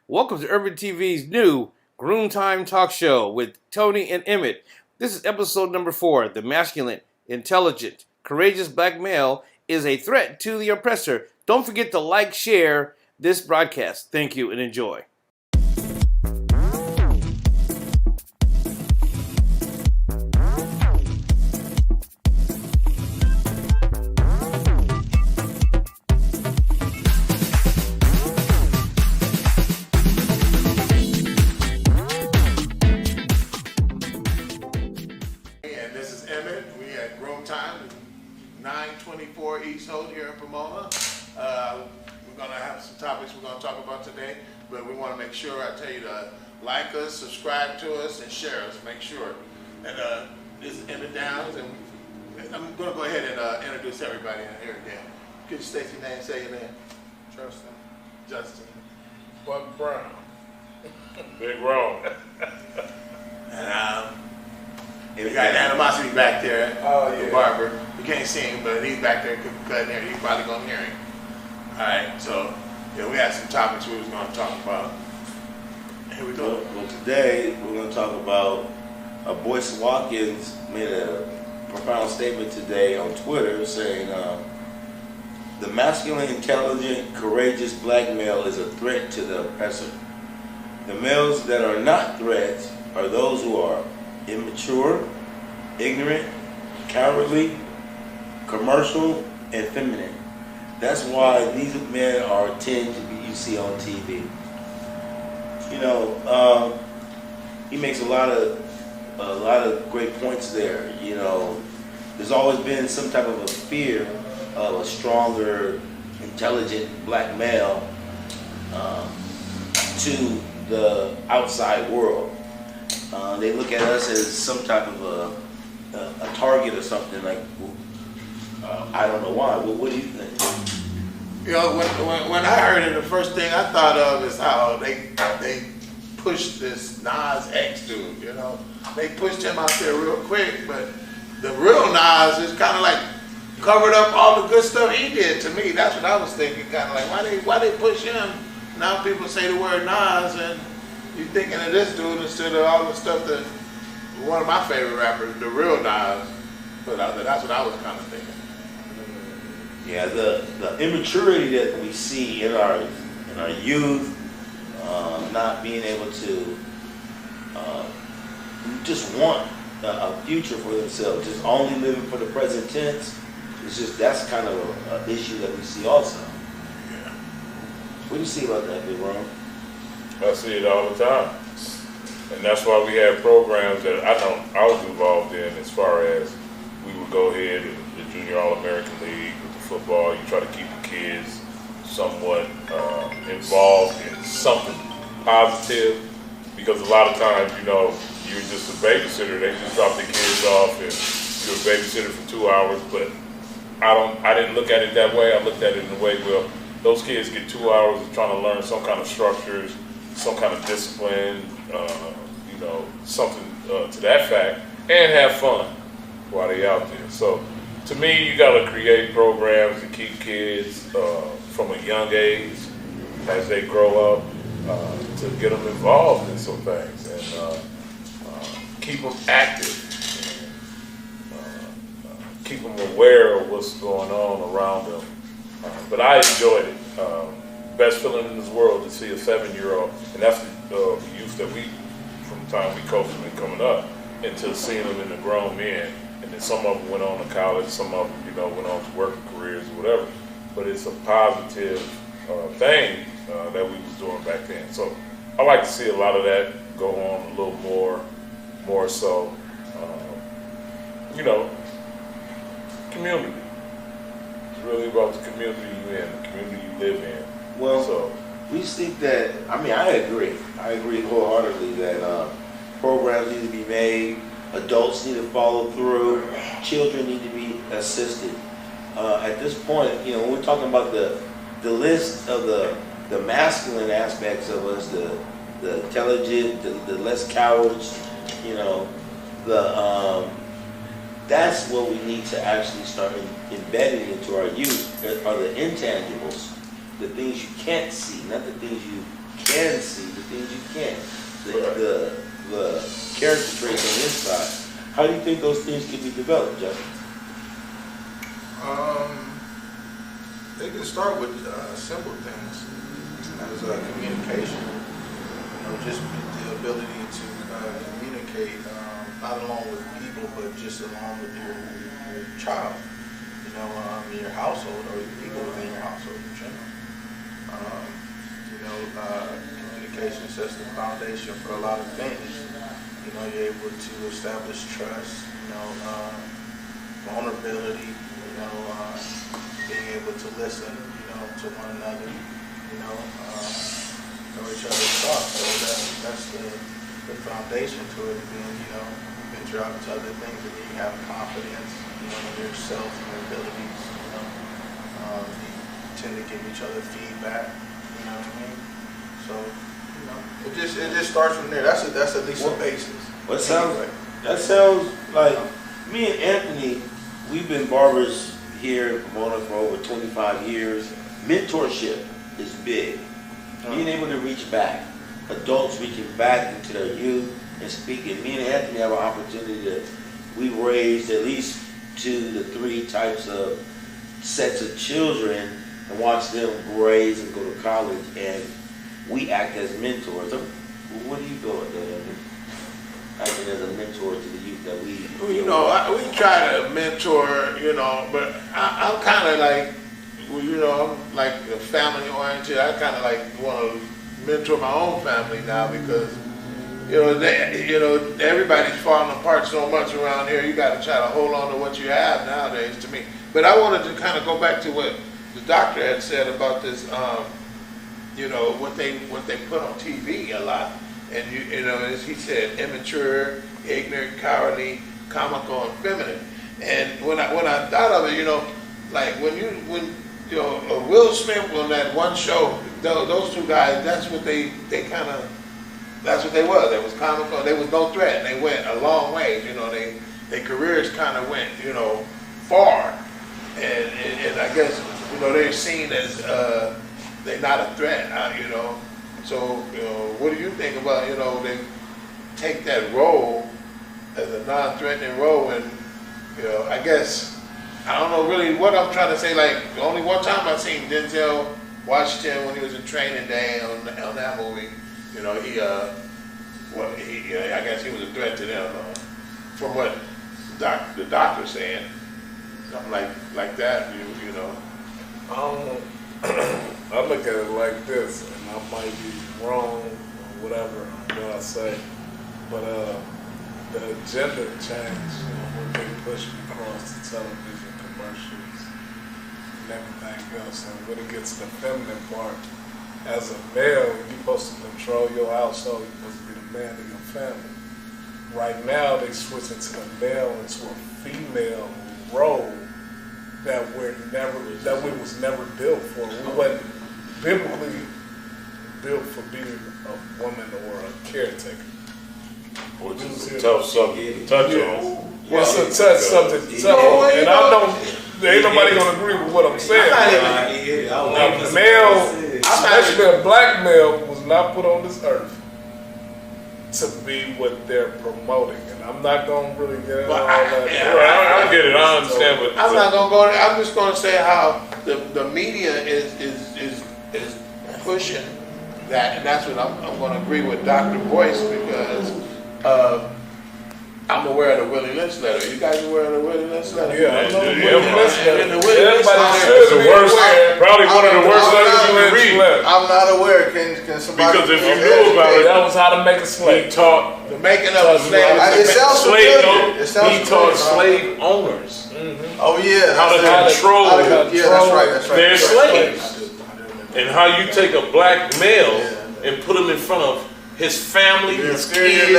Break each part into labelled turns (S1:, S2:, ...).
S1: Welcome to Urban TV's new Groom Time Talk Show with Tony and Emmett. This is episode number 4. The masculine, intelligent, courageous black male is a threat to the oppressor. Don't forget to like, share this broadcast. Thank you and enjoy.
S2: Here in Pomona. We're going to have some topics we're going to talk about today, but we want to make sure I tell you to like us, subscribe to us, and share us. Make sure. And this is Emmett Downs, and I'm going to go ahead and introduce everybody in here again. Could you state your name, say your name? Justin.
S3: Buck Brown. Big Ron.
S2: And we got Animosity back there,
S3: the
S2: barber. You can't see him, but he's back there cutting hair. You're probably going to hear him. All right, so we had some topics we was going to talk about. Here we go.
S4: Well, today we're going to talk about Boyce Walkins made a profound statement today on Twitter saying the masculine, intelligent, courageous black male is a threat to the oppressor. The males that are not threats are those who are immature, ignorant, cowardly, commercial, and feminine. That's why these men tend to be you see on TV. He makes a lot of great points there. There's always been some type of a fear of a stronger, intelligent black male to the outside world. They look at us as some type of a target or something. Like, I don't know why. Well, what do you think?
S2: When I heard it, the first thing I thought of is how they pushed this Nas X dude. They pushed him out there real quick, but the real Nas is kind of like covered up all the good stuff he did. To me, that's what I was thinking. Kind of like why they push him? Now people say the word Nas and you're thinking of this dude instead of all the stuff that one of my favorite rappers, the real Nas, but that's what I was kind of thinking.
S4: Yeah, the immaturity that we see in our youth, not being able to just want a future for themselves, just only living for the present tense. That's kind of an issue that we see also.
S2: Yeah.
S4: What do you see about that, Big Ron?
S3: I see it all the time. And that's why we have programs that I was involved in, as far as we would go ahead and the Junior All-American League with the football. You try to keep the kids somewhat involved in something positive, because a lot of times, you're just a babysitter. They just drop the kids off and you're a babysitter for 2 hours, but I didn't look at it that way. I looked at it in a way, well, those kids get 2 hours of trying to learn some kind of structures, some kind of discipline, something to that fact, and have fun while they're out there. So, to me, you got to create programs to keep kids from a young age, as they grow up, to get them involved in some things and keep them active, and, keep them aware of what's going on around them. But I enjoyed it. Best feeling in this world to see a 7-year-old, and that's the youth that we, from the time we coached them and coming up, into seeing them in the grown men. And then some of them went on to college, some of them, went on to working careers or whatever. But it's a positive thing that we was doing back then. So I like to see a lot of that go on a little more so. Community. It's really about the community you're in, the community you live in.
S4: Well, we think that, I agree. I agree wholeheartedly that programs need to be made, adults need to follow through, children need to be assisted. At this point, when we're talking about the list of the masculine aspects of us, the intelligent, the less cowards, that's what we need to actually start embedding into our youth, are the intangibles, the things you can't see, not the things can see, the things you can't, the character traits on the inside. How do you think those things can be developed, Justin?
S2: They can start with simple things as communication. Just the ability to communicate not alone with people, but just along with your child. In your household or people within your household in general. Communication sets the foundation for a lot of things. You're able to establish trust, vulnerability, being able to listen, to one another, know each other's thoughts. So that's the foundation to it being, venture out into other things and you have confidence, in yourself and your abilities, you tend to give each other feedback, you know what I mean? So, it just starts from there. That's at least the basis.
S4: Well, that sounds like me and Anthony, we've been barbers here in Pomona for over 25 years. Mentorship is big. Being able to reach back, adults reaching back into their youth and speaking. Me and Anthony have an opportunity to, we've raised at least 2 to 3 types of sets of children and watch them raise and go to college, and we act as mentors. So, what do you go with that, Anthony? Acting as a mentor to the youth that we...
S2: we try to mentor, but I'm kind of like, I'm like family oriented. I kind of like want to mentor my own family now because, everybody's falling apart so much around here. You got to try to hold on to what you have nowadays, to me. But I wanted to kind of go back to what the doctor had said about this, what they put on TV a lot. And as he said, immature, ignorant, cowardly, comical, and feminine. And when I thought of it, like when Will Smith on that one show, those 2 guys, that's what they that's what they was. They was comical. They was no threat. They went a long way. Their careers kind of went, far. And I guess, they're seen as they're not a threat, So, what do you think about, they take that role as a non-threatening role and, I guess, I don't know really what I'm trying to say. Like, only one time I seen Denzel Washington when he was in Training Day on that movie. I guess he was a threat to them from what the doctor's saying. Something like that,
S5: I look at it like this, and I might be wrong or whatever what I say, but the agenda changed when they pushed across the television commercials and everything else. And when it gets to the feminine part, as a male, you're supposed to control your household. You're supposed to be the man of your family. Right now, they switching to the male into a female role that we was never built for. We wasn't biblically built for being a woman or a caretaker.
S3: Which is a tough subject to touch on.
S5: It's a tough subject to touch on, and I don't. Ain't nobody gonna agree with what I'm saying. A male, especially a black male, was not put on this earth to be what they're promoting, and I'm not gonna really get into all that.
S3: I get it. I understand, but
S2: I'm not gonna go there. I'm just gonna say how the media is pushing that, and that's what I'm gonna agree with Dr. Boyce because I'm aware of the Willie Lynch letter. You guys aware of the Willie Lynch letter?
S5: Yeah, I know the Willie Lynch letter.
S2: Everybody
S3: it's the worst, probably one of the worst letters you can read.
S2: I'm not aware. Can somebody?
S3: Because if you knew about it,
S5: that was how to make a slave.
S3: He taught
S2: the making of a slave.
S3: He taught slave owners
S2: Oh yeah,
S3: how to control their slaves, and how you take a black male and put him in front of his family, his kids, and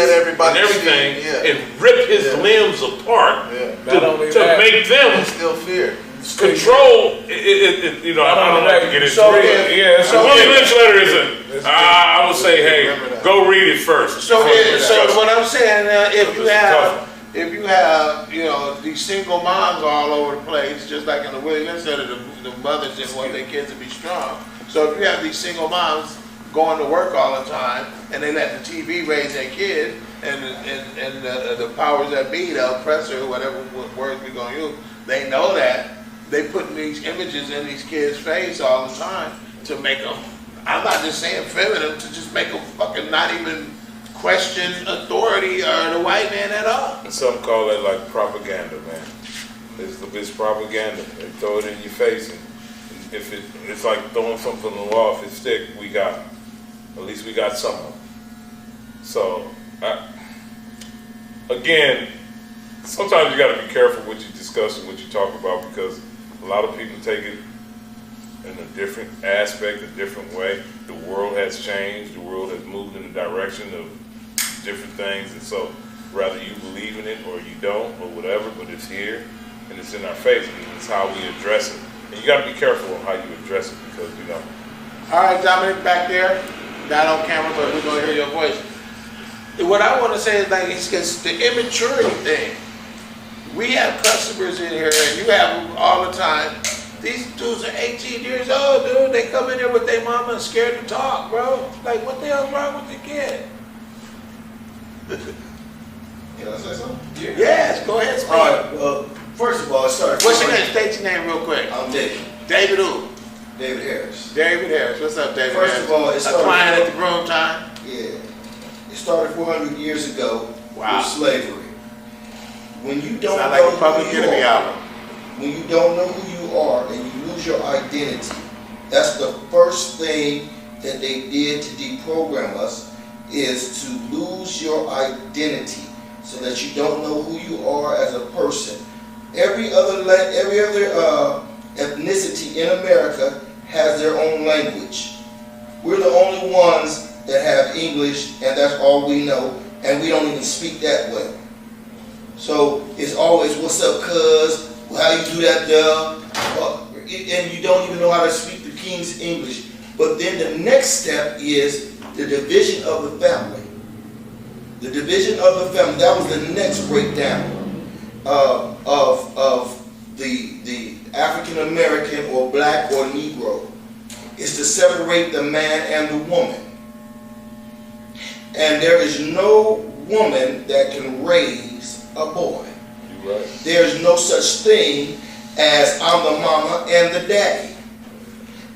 S3: everything, and rip his limbs apart to make them
S2: still fear.
S3: Control. I don't like to get into it. So Willie Lynch letter isn't. I would say, hey, go read it first.
S2: So what I'm saying, if you have these single moms all over the place, just like in the Willie Lynch letter, the mothers just want their kids to be strong. So if you have these single moms going to work all the time, and they let the TV raise their kid, and the powers that be, the oppressor, whatever words we're going to use, they know that. They putting these images in these kids' face all the time to make them, I'm not just saying feminine, to just make them fucking not even question authority or the white man at all.
S3: And some call it like propaganda, man. It's propaganda. They throw it in your face, and if it's like throwing something on the wall. If it stick, at least we got some of it. So, again, sometimes you got to be careful what you discuss and what you talk about, because a lot of people take it in a different aspect, a different way. The world has changed. The world has moved in the direction of different things, and so rather you believe in it or you don't or whatever, but it's here and it's in our face, and it's how we address it. And you got to be careful on how you address it, because
S2: All right, Dominic, back there, not on camera, but we're gonna hear your voice. What I want to say is like it's the immaturity thing. We have customers in here, and you have them all the time. These dudes are 18 years old, dude. They come in here with their mama and scared to talk, bro. Like, what the hell's wrong with the kid?
S4: Can I say something?
S2: Yes, go ahead, speak.
S4: All right. Well, first of all, sorry.
S2: What's your name? State your name real quick.
S4: I'm David.
S2: David who?
S4: David Harris.
S2: David Harris. What's up, David
S4: First
S2: Harris?
S4: of all, it
S2: a
S4: started
S2: client at the Groom Time?
S4: Yeah. It started 400 years ago
S2: Wow.
S4: with slavery. When you don't
S2: Sound
S4: know
S2: like a Public
S4: who you
S2: Enemy
S4: are,
S2: album.
S4: when you don't know who you are and you lose your identity, that's the first thing that they did to deprogram us, is to lose your identity so that you don't know who you are as a person. Every other ethnicity in America has their own language. We're the only ones that have English, and that's all we know, and we don't even speak that well. So it's always, what's up, cuz? How you do that, and you don't even know how to speak the King's English. But then the next step is the division of the family. The division of the family, that was the next breakdown of the African American or black or Negro, is to separate the man and the woman. And there is no woman that can raise a boy.
S3: You're right.
S4: There's no such thing as I'm the mama and the daddy.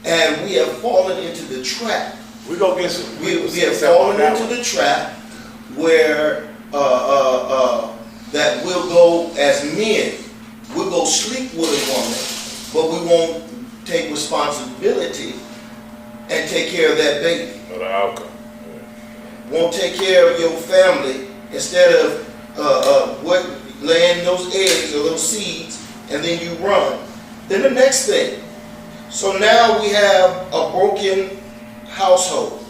S4: And we have fallen into the trap.
S2: We gonna get some.
S4: We have fallen into the trap where that we'll go as men, we'll go sleep with a woman, but we won't take responsibility and take care of that baby.
S3: Or the outcome.
S4: Won't take care of your family instead of laying those eggs or those seeds, and then you run. Then the next thing. So now we have a broken household.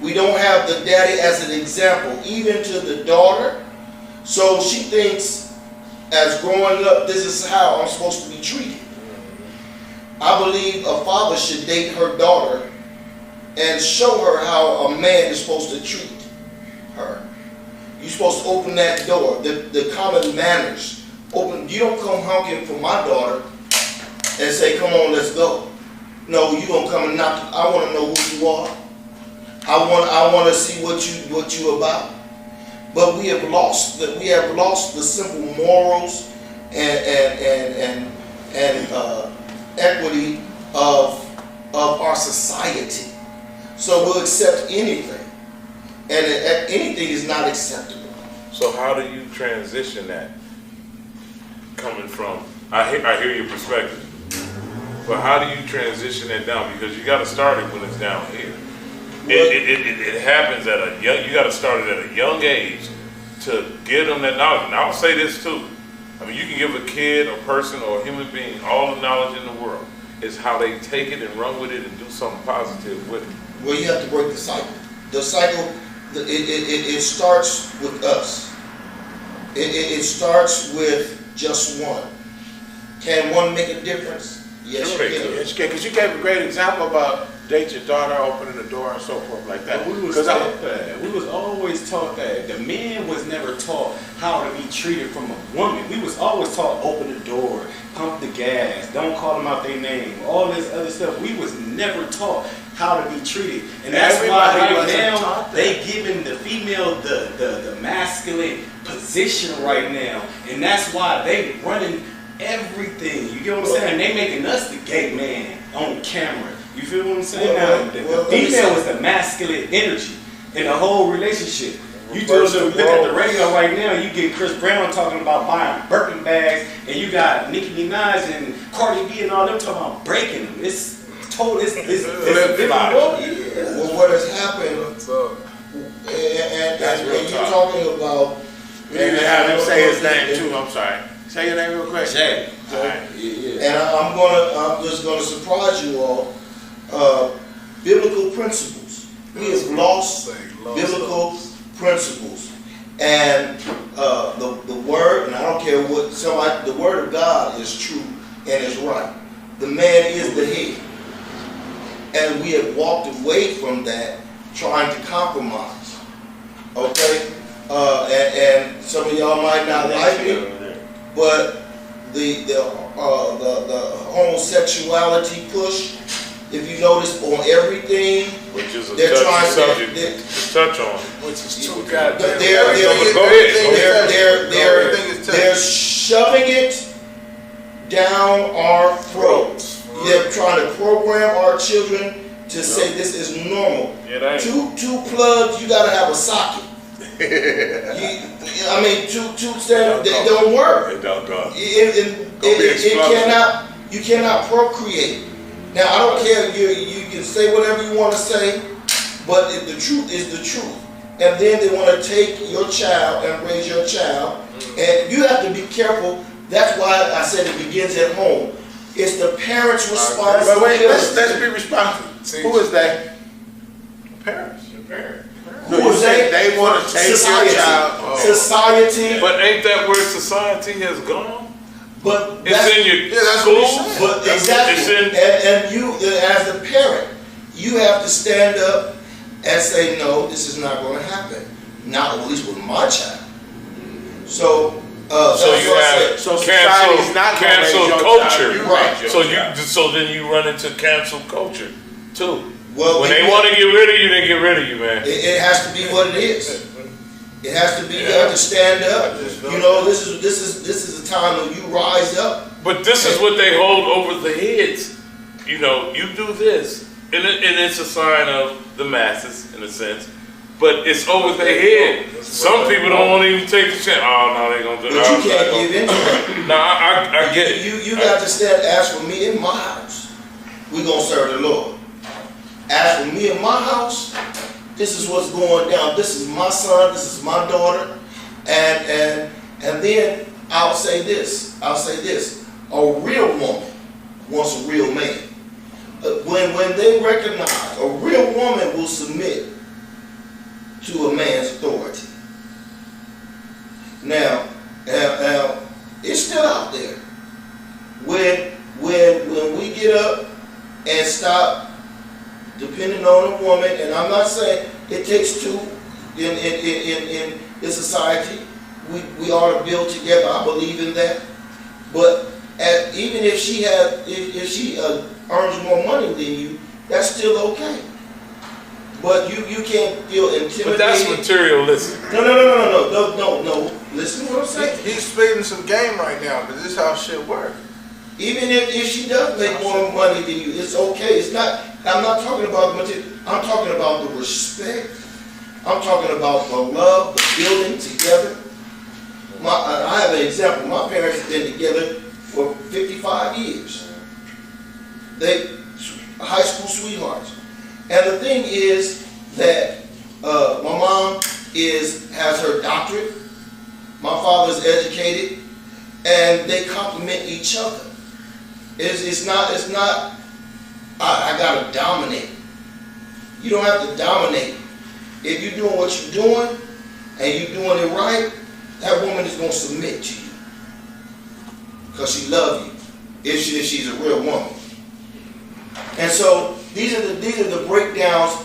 S4: We don't have the daddy as an example, even to the daughter. So she thinks, as growing up, this is how I'm supposed to be treated. I believe a father should date her daughter and show her how a man is supposed to treat her. You're supposed to open that door, the common manners. You don't come honking for my daughter and say, come on, let's go. No, you gonna come and knock. I want to know who you are. I want to see what you about. But we have lost the simple morals and equity of our society. So we'll accept anything, and anything is not acceptable.
S3: So how do you transition that? Coming from, I hear your perspective, but how do you transition that down? Because you got to start it when it's down here. It happens at a young. You got to start it at a young age to give them that knowledge. And I'll say this too. I mean, you can give a kid, a person, or a human being all the knowledge in the world. It's how they take it and run with it and do something positive with it.
S4: Well, you have to break the cycle. The cycle, it starts with us. It starts with just one. Can one make a difference? Yes,
S3: Sure
S4: you
S3: they
S4: can.
S3: could.
S2: Yes, because you gave a great example about date your daughter, opening the door, and so forth like that.
S6: We was
S2: 'Cause
S6: taught that. We was always taught that. The man was never taught how to be treated from a woman. We was always taught open the door, pump the gas, don't call them out their name, all this other stuff. We was never taught how to be treated. And that's why
S2: Everybody
S6: right
S2: wasn't
S6: now
S2: taught that.
S6: they giving the female the masculine position right now. And that's why they running everything. You get what I'm saying? They making us the gay man on camera. You feel what I'm saying? Now, the female is the masculine energy in the whole relationship. You just look at the radio right now, you get Chris Brown talking about buying Birkin bags, and you got Nicki Minaj and Cardi B and all them talking about breaking them. It's total, it's different.
S7: Well, what has happened, and you're talking about.
S2: We need to have him say his name too. I'm sorry. Say your name real quick.
S6: Jay.
S2: All right.
S7: And I'm just gonna surprise you all. Biblical principles. We have lost biblical principles, and the word. And I don't care what somebody. The word of God is true and is right. The man is the head, and we have walked away from that, trying to compromise. Okay, and some of y'all might not like it, but the homosexuality push. If you notice on everything,
S3: Which is a
S7: they're
S3: touchy
S7: trying
S3: subject
S7: to.
S3: to touch on.
S5: Which is too goddamn.
S7: They're shoving it down our throats. They're trying to program our children to say this is normal.
S3: Yeah,
S7: Two plugs, you gotta have a socket. Two standards, they don't work.
S2: It don't go.
S7: You cannot procreate. Now I don't care. You can say whatever you want to say, but if the truth is the truth. And then they want to take your child and raise your child, and you have to be careful. That's why I said it begins at home. It's the parents' responsibility.
S2: But wait, let's be responsible. Who is they?
S3: Parents. Your parents.
S7: Who is they?
S2: They want to take
S7: Society.
S2: your child.
S7: Society.
S3: But ain't that where society has gone?
S7: But
S3: It's in your
S2: that's what
S3: schools.
S2: he's saying.
S7: But exactly, and you, as a parent, you have to stand up and say, no, this is not going to happen. Not at least with my child. So,
S3: So you have
S2: society's not gonna raise
S3: cancel
S2: your
S3: culture.
S2: child. You
S7: Right.
S2: raise your
S3: So
S2: child.
S3: so then you run into cancel culture too.
S7: well,
S3: When they want to get rid of you, they get rid of you, man.
S7: it has to be what it is. It has to be. You have to stand up. You know, this is a time when you rise up.
S3: But this is what they hold over the heads. You know, you do this, and it's a sign of the masses in a sense. But it's over their head. Some people don't want to even take the chance. Oh no, they gonna do
S7: But
S3: it.
S7: you can't give in to that.
S3: No, I get it.
S7: You got to stand. As for me in my house, we gonna serve the Lord. As for me in my house, this is what's going down. This is my son. This is my daughter. And then I'll say this. A real woman wants a real man. When they recognize a real woman will submit to a man's authority. Now, it's still out there. When we get up and stop depending on a woman, and I'm not saying it takes two in society. We ought to build together. I believe in that. But even if she earns more money than you, that's still okay. But you can't feel intimidated.
S3: But that's materialistic.
S7: No. Listen to what I'm saying.
S2: He's spitting some game right now, but this is how shit works.
S7: Even if she does make more money than you, it's okay. It's not. I'm not talking about the material. I'm talking about the respect. I'm talking about the love, the building together. I have an example. My parents have been together for 55 years. They high school sweethearts. And the thing is that my mom has her doctorate. My father's educated, and they complement each other. It's not. I gotta dominate. You don't have to dominate. If you're doing what you're doing and you're doing it right, that woman is gonna submit to you because she loves you. If she's a real woman. And so these are the breakdowns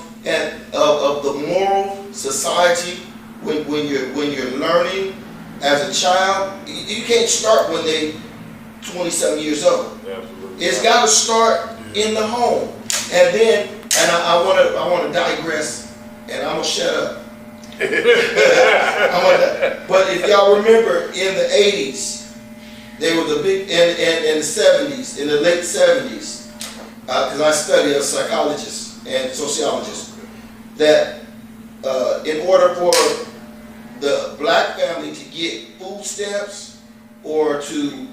S7: of the moral society when you're learning as a child. You can't start when they 27 years old.
S3: Absolutely.
S7: It's got to start in the home, and then And I want to digress, and I'm gonna shut up. But if y'all remember, in the 80s, there was a big, in the 70s, in the late 70s, because I study as a psychologist and sociologist, that in order for the black family to get food stamps or to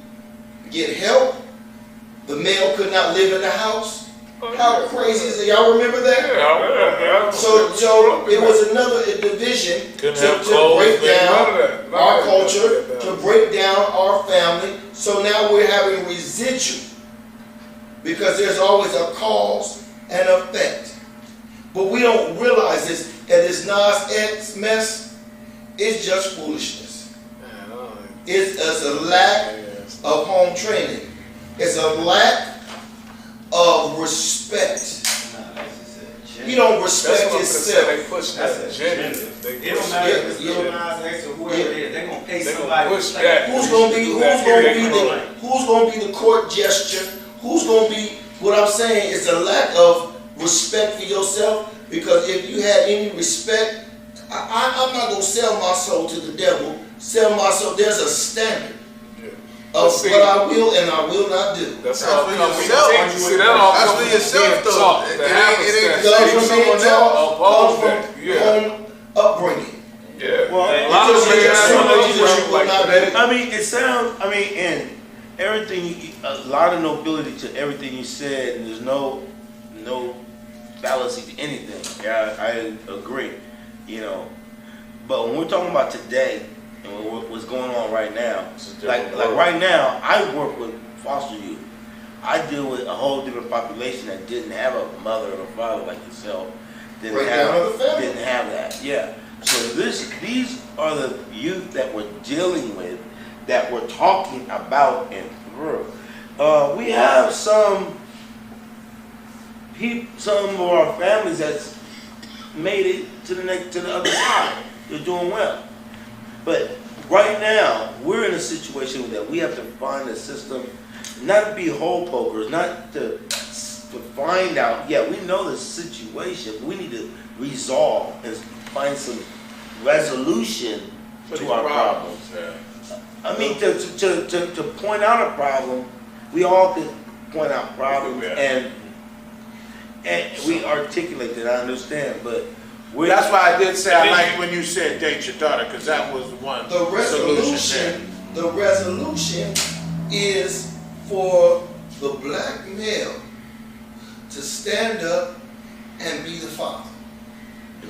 S7: get help, the male could not live in the house. How crazy is it? Y'all remember that?
S3: Yeah.
S7: So it was another division to break down our culture, to break down our family. So now we're having residual, because there's always a cause and effect. But we don't realize this, and this Nas X mess is just foolishness. It's a lack of home training. It's a lack of respect. You don't respect yourself.
S5: They push that agenda.
S6: It don't matter if it's Lil Nas X or whoever it is. They're gonna pay somebody.
S5: Push that.
S7: Who's gonna be the court gesture? Who's gonna be? What I'm saying is a lack of respect for yourself. Because if you had any respect, I'm not gonna sell my soul to the devil. Sell my soul. There's a standard of what I will and I will not do.
S5: That's all
S2: for
S5: comes
S2: yourself.
S5: from teaching. See, that all
S2: That's
S5: comes
S2: for yourself,
S5: from
S2: though.
S5: being taught.
S2: It
S5: The
S2: ain't
S7: Comes
S2: from
S7: from being
S2: someone
S7: taught,
S5: else.
S7: comes from home upbringing.
S5: Yeah.
S4: Well,
S5: a lot of
S7: Because
S5: them
S7: you
S5: have
S7: assume
S5: no
S7: that you
S5: work
S7: will
S5: like
S7: not
S5: that.
S7: do.
S4: I mean, it sounds. I mean, and everything. A lot of nobility to everything you said, and there's no fallacy to anything. Yeah, I agree. You know, but when we're talking about today and what's going on right now, like right now, I work with foster youth. I deal with a whole different population that didn't have a mother or a father like yourself.
S7: Breakdown of the family.
S4: Didn't have that. Yeah. So these are the youth that we're dealing with, that we're talking about and through. We have some of our families that's made it to the other side. They're doing well. But right now, we're in a situation that we have to find a system, not to be hole pokers, not to find out. Yeah, we know the situation. We need to resolve and find some resolution to our problems. I mean, to point out a problem, we all can point out problems and we articulate that. I understand, but
S2: That's why I did say I like when you said date your daughter, because that was one solution there.
S7: The resolution is for the black male to stand up and be the father.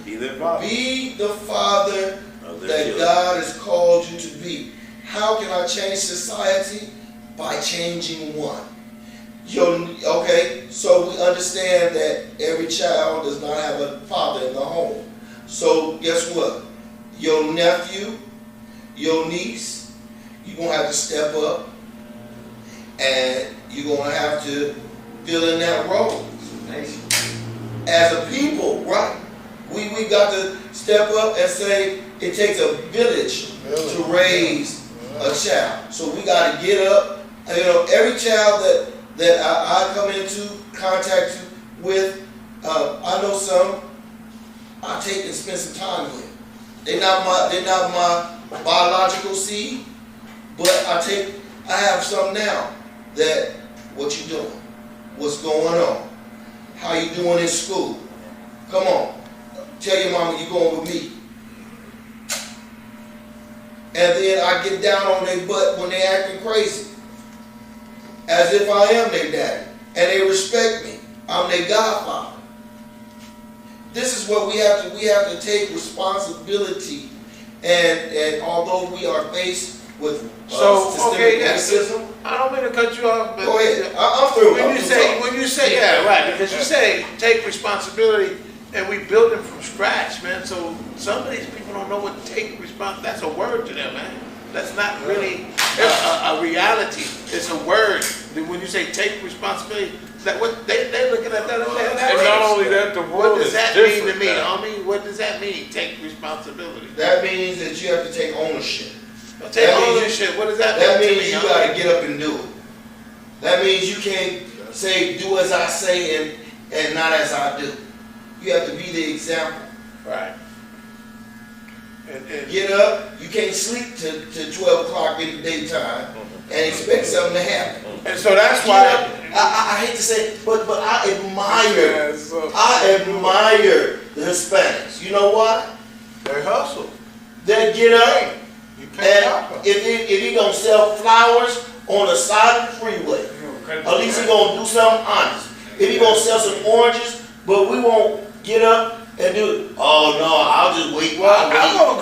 S4: be their father.
S7: Be the father
S4: Of their
S7: that
S4: children.
S7: God has called you to be. How can I change society? By changing one. Okay, so we understand that every child does not have a father in the home. So guess what? Your nephew, your niece, you're going to have to step up and you're going to have to fill in that role. As a people, right? We got to step up and say it takes a village to raise a child. So we got to get up. You know, every child that I come into contact with, I know some I take and spend some time with. They're not my biological seed, but I have some now that what you doing, what's going on, how you doing in school. Come on, tell your mama you going with me. And then I get down on their butt when they acting crazy, as if I am their daddy, and they respect me. I'm their godfather. This is what we have to take responsibility, and although we are faced with systemic racism.
S2: I don't mean to cut you off, but
S7: Go ahead. I'm through.
S2: When you say yeah, right, because you say take responsibility, and we build them from scratch, man. So some of these people don't know what take responsibility. That's a word to them, man. That's not really a reality. It's a word. When you say take responsibility, that what they're looking at that.
S5: And not only that, the
S2: What
S5: world
S2: does
S5: is
S2: that mean
S5: different
S2: to me,
S5: now.
S2: homie? What does that mean? Take responsibility.
S7: That means that you have to take ownership.
S2: Take
S7: That means
S2: ownership. What does that
S7: That
S2: mean to
S7: means
S2: me?
S7: you
S2: homie?
S7: got to get up and do it. That means you can't say do as I say and not as I do. You have to be the example.
S2: Right. And
S7: Get up. You can't sleep to 12 o'clock in the daytime and expect something to happen.
S2: and so that's
S7: Get
S2: why.
S7: up. I hate to say it, but I admire the Hispanics. You know why?
S2: They hustle.
S7: They get up,
S2: You can't stop
S7: and
S2: them.
S7: if he gonna sell flowers on the side of the freeway, at least he gonna do something honest. If he gonna sell some oranges, but we won't get up and do it. Oh no, I'll just wait.
S2: Well, I'm gonna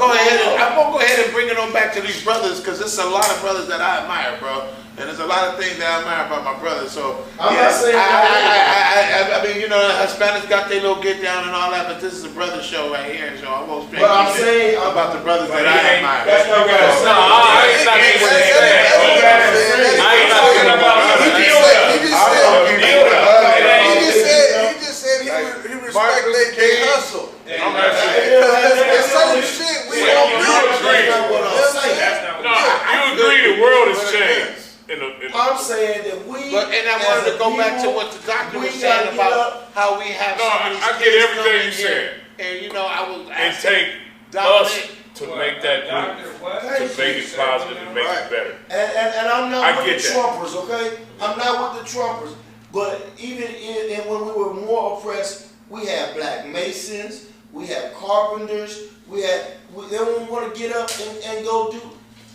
S2: go ahead and bring it on back to these brothers, because there's a lot of brothers that I admire, bro. And there's a lot of things that I admire about my brothers. So
S7: I'm not saying
S2: I mean, you know, Hispanics got their little get down and all that, but this is a brother show right here, so I won't speak
S7: But I'm saying
S2: about the brothers that I admire.
S7: that's not what I'm saying.
S3: I ain't not even saying. I ain't talking about
S8: He just said he respect they hustle.
S3: I'm asking.
S8: It's certain shit we don't do.
S3: No, you agree the world has changed.
S7: I'm saying that we.
S2: And I wanted to go back to what the doctor was saying about how we have
S3: No,
S2: some of these
S3: I get
S2: kids
S3: everything
S2: coming
S3: you
S2: in,
S3: said.
S2: and you know, I was
S3: And
S2: asking
S3: take us to make that move, to make it positive and make it better.
S7: And I'm
S3: I
S7: not with
S3: get
S7: the
S3: that.
S7: Trumpers, okay? I'm not with the Trumpers. But even when we were more oppressed, we had black masons, we had carpenters, they don't want to get up and go do.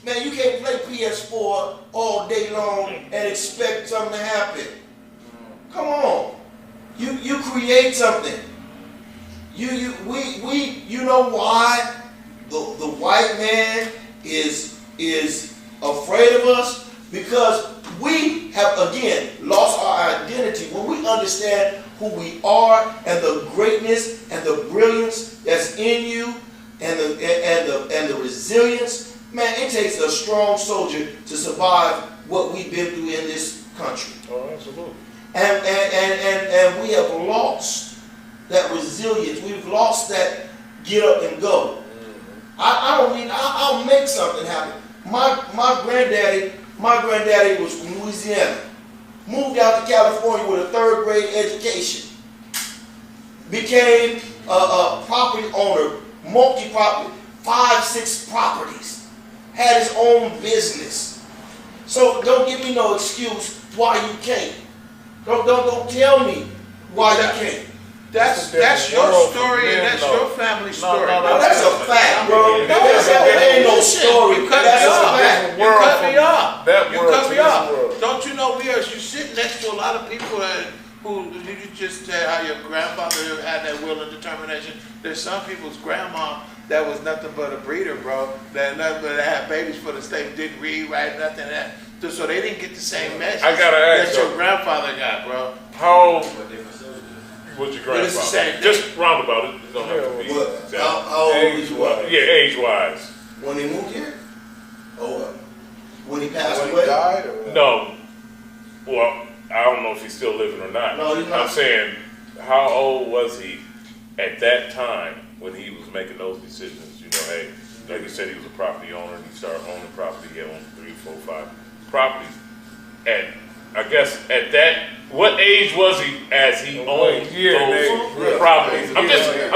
S7: Man, you can't play PS4 all day long and expect something to happen. Come on. You create something. You know why the white man is afraid of us? Because we have again lost our identity. When we understand who we are and the greatness and the brilliance that's in you and the resilience, man, it takes a strong soldier to survive what we've been through in this country.
S3: Oh, absolutely.
S7: And we have lost that resilience. We've lost that get up and go. I'll make something happen. My granddaddy was from Louisiana. Moved out to California with a 3rd grade education. Became a property owner, multi-property, 5-6 properties. Had his own business. So don't give me no excuse why you can't. Don't tell me why you can't.
S2: That's your story and that's your family story.
S7: No, that's a fact, bro. That ain't no story.
S2: You cut
S7: That's
S2: me
S7: a
S2: off.
S7: fact.
S2: You cut me off.
S3: That
S2: You
S3: world
S2: cut
S3: to
S2: me
S3: this
S2: off.
S3: world.
S2: Don't you know you sit next to a lot of people who you just said how your grandfather had that will and determination. There's some people's grandma that was nothing but a breeder, bro. That nothing but had babies for the state, didn't read, write, nothing that. So they didn't get the same message
S3: I gotta ask
S2: that your
S3: you.
S2: grandfather got, bro.
S3: How was your
S2: But it's the same
S3: grandfather?
S2: thing.
S3: Just roundabout it. You don't have to be
S7: What?
S3: exact.
S7: How old was you?
S3: Yeah, age-wise.
S7: When he moved here? Or when he passed
S8: When he
S7: away?
S8: died or?
S3: No. Well, I don't know if he's still living or not.
S7: No, he's not.
S3: I'm saying, how old was he at that time when he was making those decisions? You know, hey, like you said, he was a property owner and he started owning property. He owned 3, 4, 5 properties. And I guess at that, what age was he as he owned those properties? I'm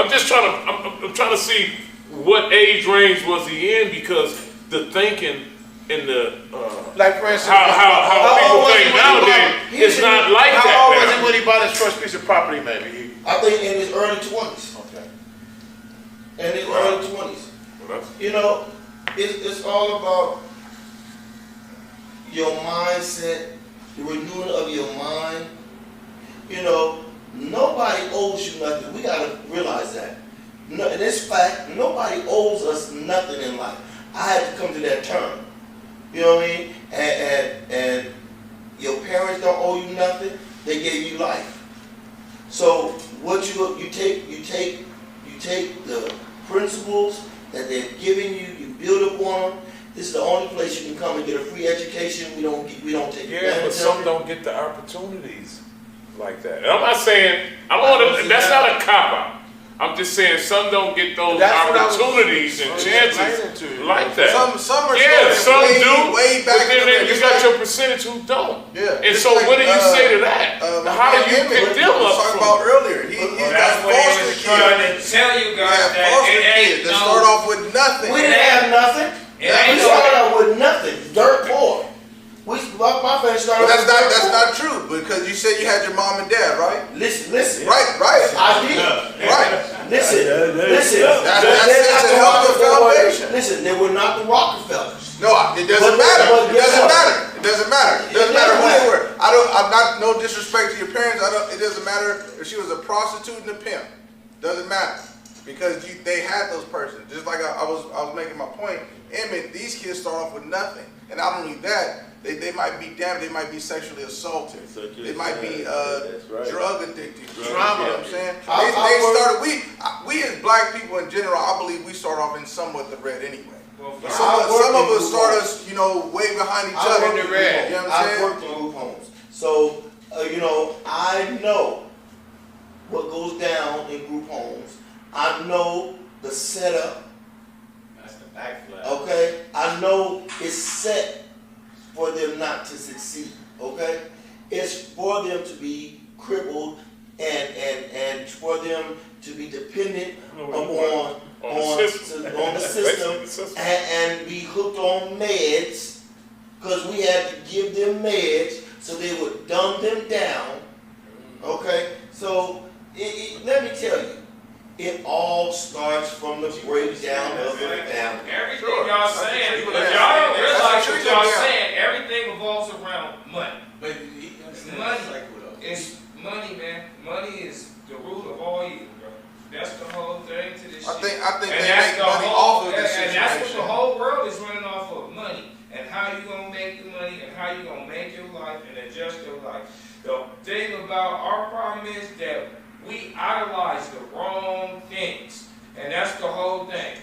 S3: just trying to see what age range was he in, because the thinking in the
S2: Like for instance,
S3: how people
S2: old was he
S3: think
S2: when he
S3: nowadays
S2: bought-
S3: it's not like that
S2: How old was
S3: now.
S2: he when he bought his first piece of property, maybe?
S7: I think in his early 20s.
S2: Okay.
S7: In his early 20s.
S3: Well, that's-
S7: You know, it's all about your mindset, the renewing of your mind. You know, nobody owes you nothing. We got to realize that. No, and it's fact, nobody owes us nothing in life. I had to come to that term. You know what I mean? And your parents don't owe you nothing. They gave you life. So what you take the principles that they've given you, you build upon them. This is the only place you can come and get a free education. We don't take
S3: Yeah,
S7: advantage
S3: but
S7: of
S3: some
S7: it.
S3: don't get the opportunities like that. And I'm not saying that's not a cop out. I'm just saying some don't get those
S2: That's what I was
S3: opportunities and chances
S2: explaining to you.
S3: like that.
S8: Some are
S3: Yeah, some
S8: way,
S3: do,
S8: way back
S3: but then
S8: in the
S3: you
S8: day.
S3: got your percentage who don't.
S8: Yeah.
S3: And
S8: Just
S3: so
S8: like,
S3: what do you say to that? How do you pick them up
S8: talking
S3: from?
S8: about earlier. He's
S6: That's
S8: got
S6: what he
S8: foster
S6: was trying to
S8: kids.
S6: tell you
S8: He
S6: guys
S8: had
S6: that
S8: foster
S6: it ain't
S8: kids that
S6: no.
S8: start off with nothing.
S7: We didn't have nothing.
S6: It ain't
S7: We
S6: no.
S7: started out with nothing. Dirt poor. My family started
S8: But
S7: out
S8: that's
S7: with
S8: not true because you said you had your mom and dad, right?
S7: Listen.
S8: Right.
S7: I did.
S8: Right.
S7: Listen.
S8: That's
S7: They're not
S8: to
S7: the
S8: help the
S7: Rockefeller-
S8: foundation.
S7: Listen, they were not the Rockefellers.
S8: No, it doesn't
S7: But
S8: matter. It
S7: guess
S8: doesn't
S7: what?
S8: matter. It doesn't matter. It doesn't
S7: It
S8: matter who
S7: doesn't
S8: they were. I'm not no disrespect to your parents. It doesn't matter if she was a prostitute and a pimp. Doesn't matter because they had those persons. Just like I was making my point. Emmett, these kids start off with nothing, and not only that, they might be damaged. They might be sexually assaulted. They might be drug addicted. Trauma. You know what I'm saying? We as black people in general, I believe we start off in somewhat the red anyway. Some of us start us, way behind each other.
S2: in the red.
S8: You know what I'm
S7: I've
S8: saying?
S7: worked in group homes. So, I know what goes down in group homes. I know the setup.
S6: That's the backflip.
S7: Okay? I know it's set for them not to succeed. Okay? It's for them to be crippled and for them to be dependent on the system and be hooked on meds because we had to give them meds so they would dumb them down. Okay? So let me tell you, it all starts from the breakdown of the family.
S6: Everything y'all saying, but y'all don't realize what y'all saying. Everything revolves around money.
S5: But
S6: Money, man. Money is the root of all evil, bro. That's the whole thing to this shit.
S8: I think
S6: And
S8: they
S6: that's
S8: make
S6: the
S8: money
S6: whole-
S8: off of this
S6: And that's what
S8: situation.
S6: the whole world is running off of, money. And how you gonna make the money and how you gonna make your life and adjust your life. The thing about our problem is that we idolize the wrong things. And that's the whole thing.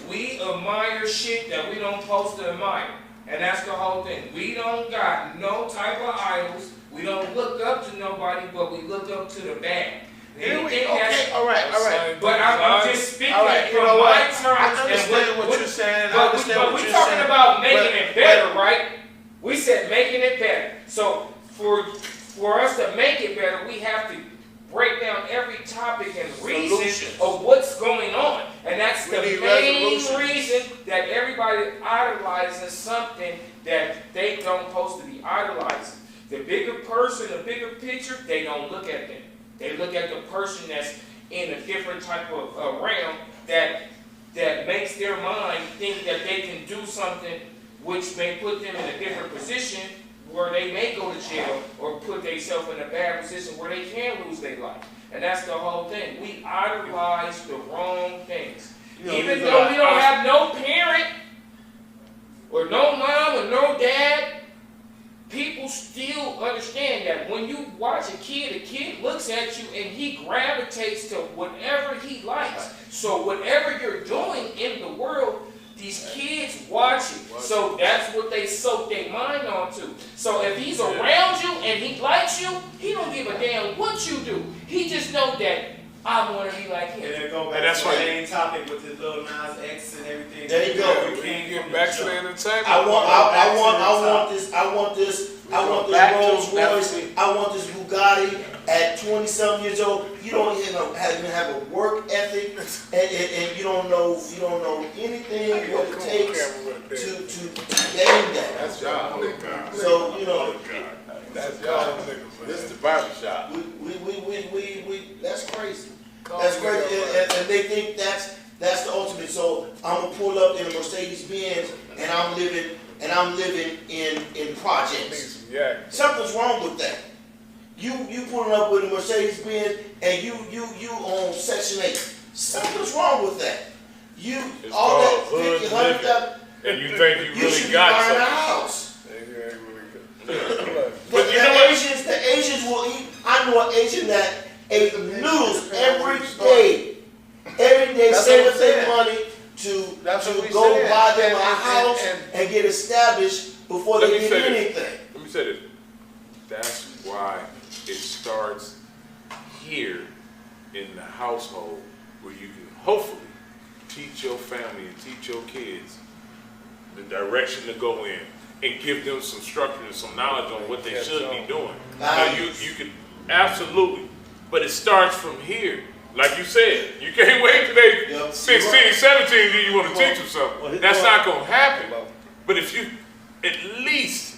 S6: We admire shit that we don't supposed to admire. And that's the whole thing. We don't got no type of idols. We don't look up to nobody, but we look up to the bad.
S2: All right.
S6: But I'm just speaking
S2: All right, you
S6: from
S2: know
S6: my
S2: what?
S6: terms.
S2: I understand what you're saying. I understand
S6: But
S2: what
S6: we're
S2: you're
S6: talking
S2: saying.
S6: about making it better,
S2: but-
S6: right? We said making it better. So for us to make it better, we have to break down every topic and reason
S2: Solutions.
S6: of what's going on. And that's
S2: We
S6: the
S2: need
S6: main
S2: resolutions.
S6: reason that everybody idolizes something that they don't supposed to be idolizing. The bigger person, the bigger picture, they don't look at them. They look at the person that's in a different type of realm that makes their mind think that they can do something which may put them in a different position where they may go to jail or put themselves in a bad position where they can lose their life. And that's the whole thing. We idolize the wrong things. Even though we don't have no parent or no mom or no dad, people still understand that when you watch a kid looks at you and he gravitates to whatever he likes. So whatever you're doing in the world, these kids watch it. So that's what they soak their mind onto. So if he's around you and he likes you, he don't give a damn what you do. He just know that I want to be like him.
S9: And then go back
S3: And that's
S9: to the
S3: why-
S9: main topic with the little Nas X and everything.
S7: There you go.
S9: We can't
S3: Get back to the entertainment.
S7: I want this Rolls Royce.
S2: Absolutely.
S7: I want this Bugatti at 20-something years old. You don't even have a work ethic, and you don't know anything what it takes to gain that.
S2: That's y'all.
S7: So
S2: That's y'all. This is the barbershop.
S7: we that's crazy. That's crazy, and they think that's the ultimate. So I'm gonna pull up in a Mercedes Benz, and I'm living in projects. Something's wrong with that. You pulling up with a Mercedes Benz, and you on Section 8. Something's wrong with that.
S3: It's
S7: All that
S3: called hood
S7: 50,
S3: living.
S7: 100,000.
S3: And you think you
S7: You
S3: really
S7: should be
S3: got
S7: buying a
S3: something.
S7: house.
S3: But you know what?
S7: The Asians will eat. I know an Asian that ate noodles every day. Every day,
S2: That's
S7: saving
S2: what I'm
S7: their
S2: saying.
S7: money to
S2: That's what we
S7: go
S2: said.
S7: buy them a
S2: And-
S7: house and get established before
S3: Let
S7: they
S3: me
S7: get
S3: say this.
S7: anything.
S3: Let me say this. That's why it starts here in the household where you can hopefully teach your family and teach your kids the direction to go in and give them some structure and some knowledge on what they should be doing. Now you can absolutely, but it starts from here. Like you said, you can't wait till they 16, 17 and you want to teach them something. That's not going to happen. But if you at least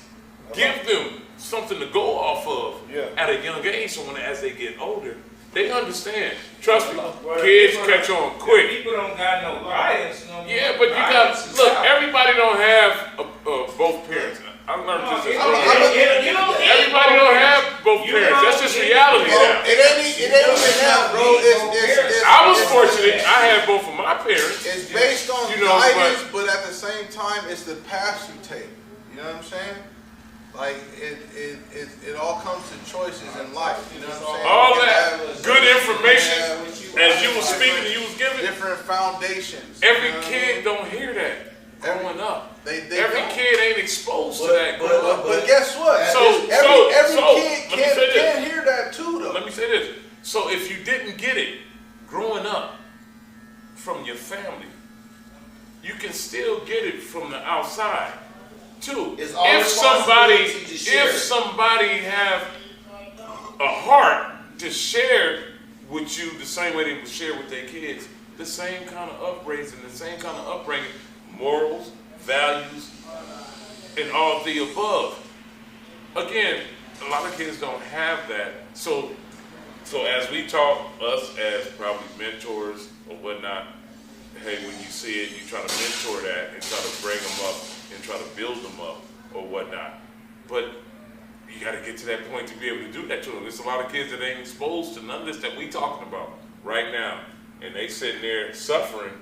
S3: give them something to go off of at a young age, so when as they get older, they understand. Trust me, kids catch on quick.
S9: People don't got no guidance.
S3: Yeah, but you got, look, everybody don't have both parents. I learned this. Everybody don't have both parents. That's just reality now.
S8: It ain't even that, bro.
S3: I was fortunate. I had both of my parents.
S8: It's based on guidance, but at the same time, it's the paths you take. You know what I'm saying? Like it all comes to choices in life. You know what I'm saying?
S3: All that good information, as you was speaking, you was giving
S8: different foundations.
S3: Every kid don't hear that growing up. Every
S8: don't.
S3: kid ain't exposed to that growing up.
S8: But guess what? Every kid can't hear that too, though.
S3: Let me say this. So if you didn't get it growing up from your family, you can still get it from the outside too. If somebody have a heart to share with you the same way they would share with their kids, the same kind of upbringing, morals, values, and all of the above. Again, a lot of kids don't have that. So as we talk, us as probably mentors or whatnot, hey, when you see it, you try to mentor that and try to bring them up and try to build them up or whatnot. But you got to get to that point to be able to do that to them. There's a lot of kids that ain't exposed to none of this that we talking about right now, and they sitting there suffering.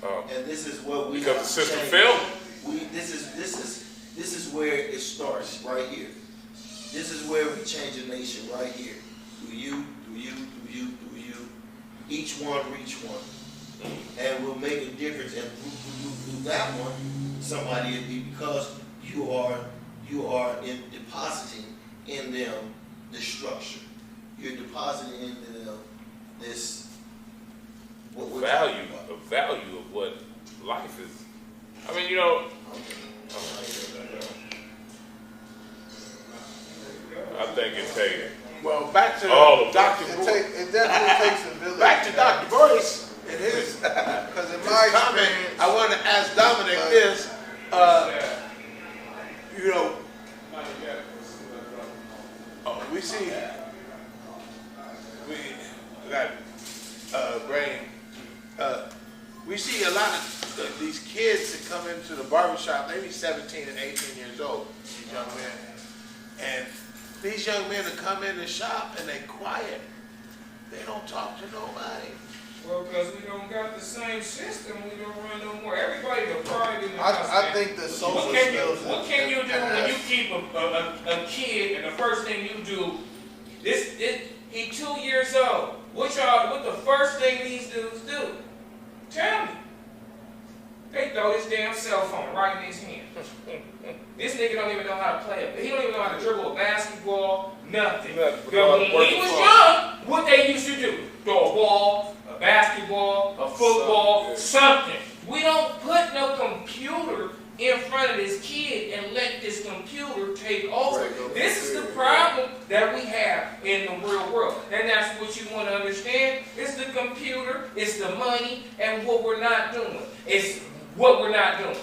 S7: And this is what we
S3: because
S7: have
S3: the system
S7: to
S3: failed.
S7: This is where it starts, right here. This is where we change a nation, right here. Through you. Each one reach one. And we'll make a difference. And through that one, somebody will be, because you are depositing in them the structure. You're depositing in them this
S3: value of what life is. I mean, I think it takes.
S2: Well, back to
S8: Dr. It definitely takes a village.
S2: Back to Dr. Boyce and his
S8: because in my
S2: comment.
S8: experience,
S2: I want to ask Dominic this. We see we got brain. We see a lot of these kids that come into the barbershop, maybe 17 and 18 years old, these young men. And these young men that come in the shop and they quiet. They don't talk to nobody.
S9: Well, because we don't got the same system, we don't run no more. Everybody got pride in the house.
S8: I think the social skills.
S9: What can you do when you keep a kid and the first thing you do, he 2 years old. What the first thing these dudes do? Tell me. They throw his damn cell phone right in his hand. This nigga don't even know how to play it. He don't even know how to dribble a basketball, nothing. When he was young, what they used to do, throw a ball, a basketball, a football, something. We don't put no computer in front of this kid and let this computer take over. This is the problem that we have in the real world. And that's what you want to understand. It's the computer, it's the money, and what we're not doing. It's what we're not doing.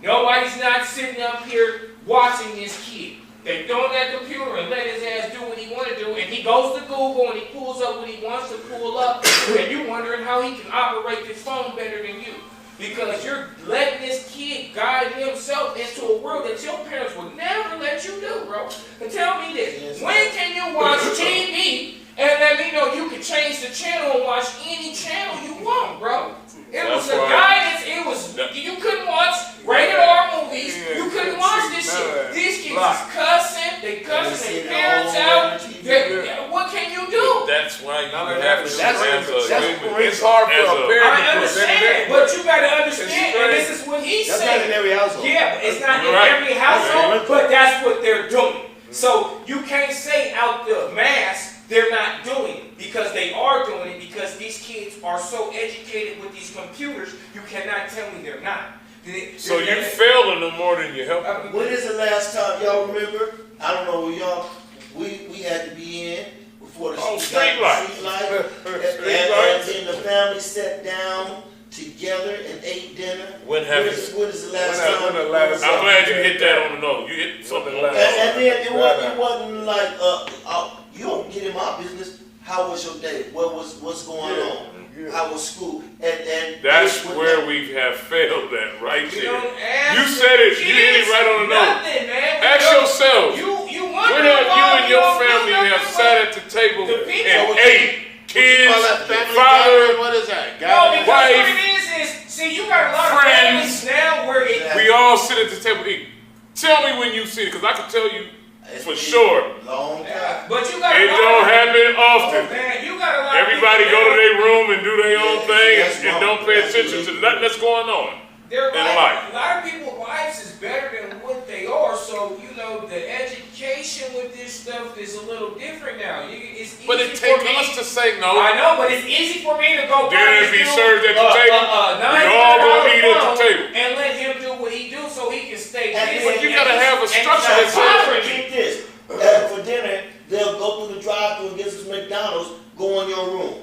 S9: Nobody's not sitting up here watching this kid. They throw in that computer and let his ass do what he want to do, and he goes to Google and he pulls up what he wants to pull up, and you're wondering how he can operate this phone better than you. Because you're letting this kid guide himself into a world that your parents would never let you do, bro. And tell me this, when can you watch TV and let me know you can change the channel and watch any channel you want, bro? It was the guidance, you couldn't watch rated R movies, you couldn't watch this shit. These kids is cussing, they cussing their parents out. What can you do?
S3: That's why you have to
S2: It's hard for a parent.
S9: I understand, but you gotta understand, and this is what he's saying.
S7: That's not in every household.
S9: Yeah, but it's not in every household, but that's what they're doing. So you can't say out the mass they're not doing it, because they are doing it, because these kids are so educated. You cannot tell me they're not.
S3: So you failing them more than you help.
S7: When is the last time y'all remember? I don't know, y'all. We had to be in before the
S3: street light.
S7: And then the family sat down together and ate dinner.
S3: When is
S7: the last time?
S3: I'm glad you hit that on the nose. You hit something like that.
S7: And then it wasn't like you don't get in my business. How was your day? What's going on? How was school? And
S3: that's where we have failed at right there. You
S9: You
S3: said it. You hit it right on the nose.
S9: Man.
S3: Ask yourself.
S9: When
S3: have you and your family have sat at the table and ate? Kids, father,
S2: what is that?
S9: No, because
S3: wife,
S9: what it is, see, you got a lot of
S3: friends.
S9: families now where
S3: We all sit at the table eating. Tell me when you see it, because I can tell you for sure.
S7: Long time.
S9: But you got
S3: It don't happen often.
S9: Man, you got a lot
S3: Everybody
S9: of
S3: go
S9: people
S3: to their room and do their own thing
S7: that's
S3: and
S7: wrong.
S3: don't pay
S7: That's
S3: attention to nothing that's going on.
S9: Their
S3: in
S9: life,
S3: life.
S9: a lot of people's lives is better than what they are, so you know the education with this stuff is a little different now. It's easy
S3: But it
S9: for
S3: takes
S9: me.
S3: us to say no.
S9: I know, but it's easy for me to go
S3: Dinner be served at the table. We all gonna eat at the table.
S9: and let him do what he do so he can stay
S7: And
S9: busy.
S7: then
S3: you gotta have a structure
S9: and
S3: that
S9: bothering
S3: says-
S9: me.
S7: Keep this. For dinner, they'll go through the drive-thru and get some McDonald's. Go in your room.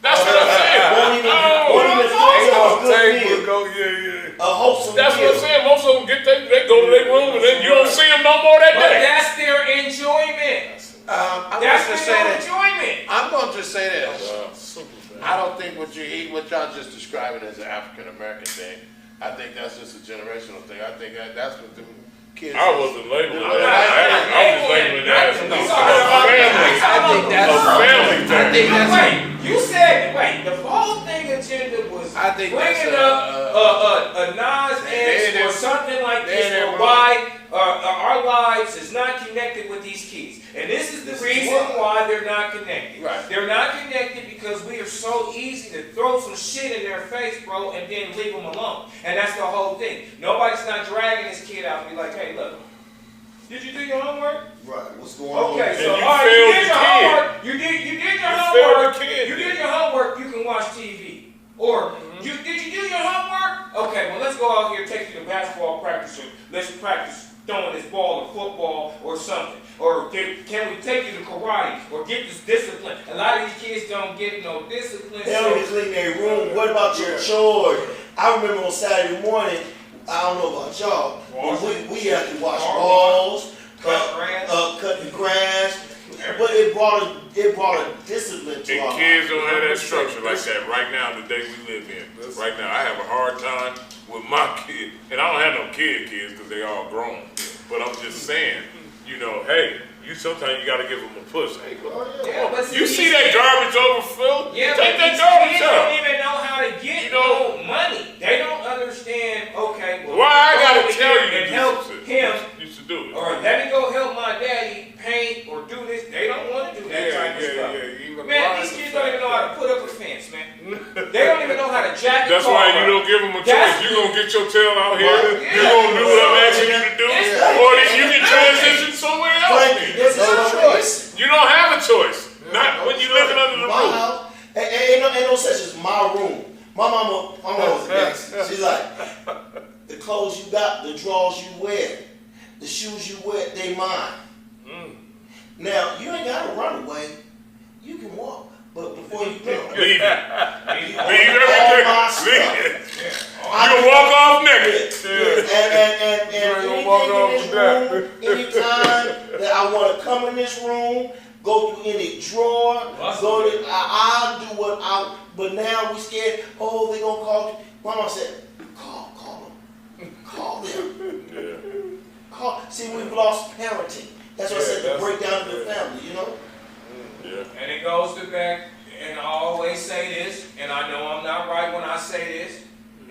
S3: That's what I'm saying.
S7: Won't even
S3: No.
S7: cook you a good
S3: Table,
S7: meal.
S3: go, yeah.
S7: A wholesome
S3: That's
S7: meal.
S3: what I'm saying. Most of them they go to their room and then you don't see them no more that
S9: But
S3: day.
S9: that's their enjoyment.
S2: I'm
S9: That's
S2: going to
S9: their
S2: say that.
S9: enjoyment.
S2: I'm going to say this. I don't think what y'all just describing as an African American thing. I think that's just a generational thing. I think that's what the kids.
S3: I wasn't labeling
S2: No,
S3: that. I was labeling that as a family thing.
S2: I think that's.
S9: Wait, you said, the whole thing agenda was
S2: I think
S9: bringing
S2: that's,
S9: up a Nas X or something like this for why our lives is not connected with these kids. And this is the reason why they're not connected.
S2: Right.
S9: They're not connected because we are so easy to throw some shit in their face, bro, and then leave them alone. And that's the whole thing. Nobody's not dragging this kid out and be like, hey, look, did you do your homework?
S7: Right. What's going on?
S9: Okay, so
S3: you
S9: all right,
S3: failed
S9: you did
S3: the
S9: your
S3: kid.
S9: homework. You did your
S3: failed
S9: homework.
S3: the kid.
S9: You did your homework. You can watch TV. Or did you do your homework? Okay, well let's go out here, take you to basketball practice. Or let's practice throwing this ball or football or something. Or can we take you to karate or get this discipline? A lot of these kids don't get no discipline.
S7: They don't just leave their room. What about your chores? I remember on Saturday morning, I don't know about y'all, but we had to wash balls, cut the grass. But it brought a discipline to our
S3: And kids
S7: life.
S3: don't have that structure like that right now, the day we live in. Right now, I have a hard time with my kids. And I don't have no kids because they all grown. But I'm just saying, hey, sometimes you got to give them a push. Hey, come on. You see that garbage overfilled?
S9: Yeah,
S3: take
S9: but
S3: that
S9: these
S3: garbage
S9: kids
S3: out.
S9: don't even know how to get no money. They don't understand, okay, well,
S3: Why I
S9: go
S3: gotta
S9: over
S3: tell
S9: here
S3: you
S9: and
S3: to
S9: help
S3: do this?
S9: him,
S3: You should do it.
S9: or let me go help my daddy paint or do this. They don't want to do that type of stuff. Man, these kids don't even know how to put up a fence, man. They don't even know how to jack the
S3: That's
S9: car
S3: why
S9: up.
S3: you don't give them a
S9: That's
S3: choice. You're going to get your tail out here.
S7: Right.
S3: You're going to do what I'm asking you to do.
S9: Yeah.
S3: Or then you can transition somewhere else.
S7: Frankie, there's no choice.
S3: You don't have a choice. Not when you're living under the
S7: My
S3: roof.
S7: house, ain't no such as my room. My mama was gangster. She's like, the clothes you got, the drawers you wear, the shoes you wear, they mine. Now, you ain't got to run away. You can walk. But before you go,
S3: Leave it.
S7: you
S3: Leave
S7: all my
S3: everything. Leave
S7: stuff.
S3: it. You can walk off naked.
S7: And
S3: ain't gonna walk off
S7: anything in
S3: with that.
S7: this room, anytime that I want to come in this room, go through any drawer, I'll do what I, but now we scared, oh, they gonna call you. Mama said, call them. Call them.
S3: Yeah.
S7: See, we've lost parenting. That's what I said, the
S3: that's-
S7: breakdown of the family,
S3: Yeah.
S9: And it goes to back, and I always say this, and I know I'm not right when I say this,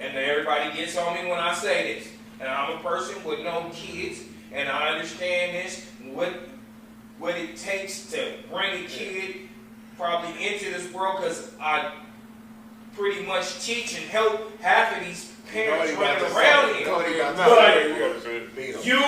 S9: and everybody gets on me when I say this. And I'm a person with no kids, and I understand this, what it takes to bring a kid probably into this world, because I pretty much teach and help half of these parents running around here. But you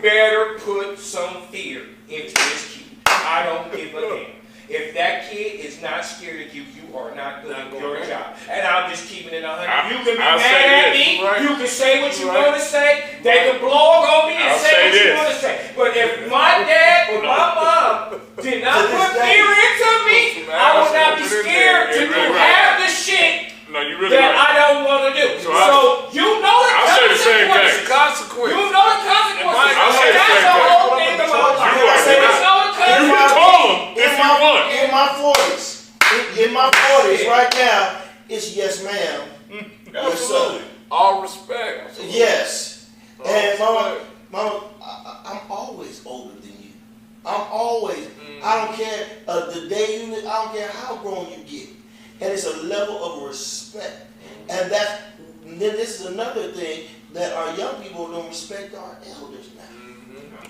S9: better put some fear into this kid. I don't give a damn. If that kid is not scared of you, you are not doing your job. And I'm just keeping it 100. You can be mad me.
S3: Right.
S9: You can say what you want to say. They can blog on me and
S3: I'll
S9: say
S3: say
S9: what you
S3: this.
S9: want to say. But if my dad or my mom did not put fear into me, I would not be scared to do half the shit
S3: No, you really
S9: that
S3: right.
S9: I don't want to do.
S3: So
S9: You know the
S3: I'll say the same
S9: consequences.
S3: thing.
S5: Consequence.
S9: You know the consequences.
S3: I'll say the
S9: That's
S3: same
S9: the
S3: thing.
S9: whole thing about life.
S3: You are.
S9: So you know the
S3: You can
S9: consequences.
S3: call them if you want.
S7: In my 40s, in my 40s right now, it's yes, ma'am. Yes, sir.
S3: Absolutely.
S5: All respect.
S7: Yes. And
S5: respect.
S7: mama, I'm always older than you. I'm always. I don't care the day you live. I don't care how grown you get. And it's a level of respect. And then this is another thing that our young people don't respect our elders now.